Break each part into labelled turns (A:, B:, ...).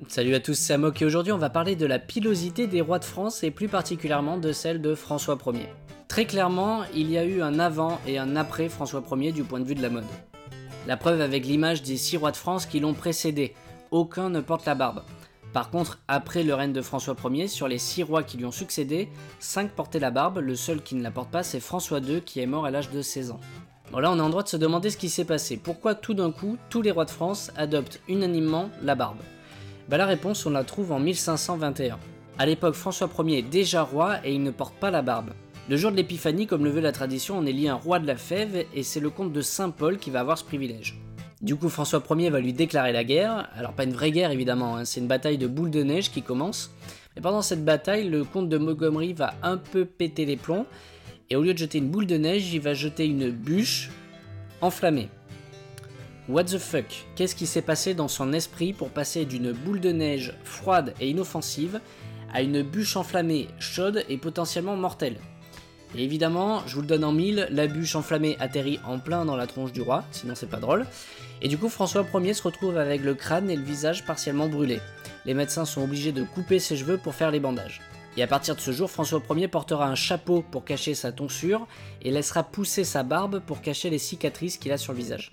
A: Salut à tous, c'est Amok et aujourd'hui on va parler de la pilosité des rois de France et plus particulièrement de celle de François Ier. Très clairement, il y a eu un avant et un après François Ier du point de vue de la mode. La preuve avec l'image des 6 rois de France qui l'ont précédé, aucun ne porte la barbe. Par contre, après le règne de François Ier, sur les 6 rois qui lui ont succédé, 5 portaient la barbe, le seul qui ne la porte pas c'est François II qui est mort à l'âge de 16 ans. Bon là on est en droit de se demander ce qui s'est passé, pourquoi tout d'un coup tous les rois de France adoptent unanimement la barbe. La réponse on la trouve en 1521. A l'époque François Ier est déjà roi et il ne porte pas la barbe. Le jour de l'épiphanie, comme le veut la tradition, on élit un roi de la fève et c'est le comte de Saint-Paul qui va avoir ce privilège. Du coup François Ier va lui déclarer la guerre, alors pas une vraie guerre évidemment, c'est une bataille de boules de neige qui commence. Mais pendant cette bataille, le comte de Montgomery va un peu péter les plombs et au lieu de jeter une boule de neige, il va jeter une bûche enflammée. What the fuck? Qu'est-ce qui s'est passé dans son esprit pour passer d'une boule de neige froide et inoffensive à une bûche enflammée, chaude et potentiellement mortelle? Et évidemment, je vous le donne en mille, la bûche enflammée atterrit en plein dans la tronche du roi, sinon c'est pas drôle. Et du coup, François Ier se retrouve avec le crâne et le visage partiellement brûlés. Les médecins sont obligés de couper ses cheveux pour faire les bandages. Et à partir de ce jour, François Ier portera un chapeau pour cacher sa tonsure et laissera pousser sa barbe pour cacher les cicatrices qu'il a sur le visage.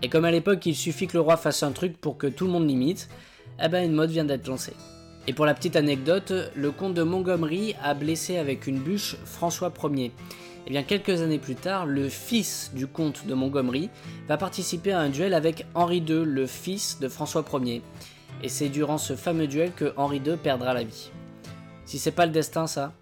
A: Et comme à l'époque il suffit que le roi fasse un truc pour que tout le monde l'imite, une mode vient d'être lancée. Et pour la petite anecdote, le comte de Montgomery a blessé avec une bûche François Ier. Et bien quelques années plus tard, le fils du comte de Montgomery va participer à un duel avec Henri II, le fils de François Ier. Et c'est durant ce fameux duel que Henri II perdra la vie. Si c'est pas le destin ça,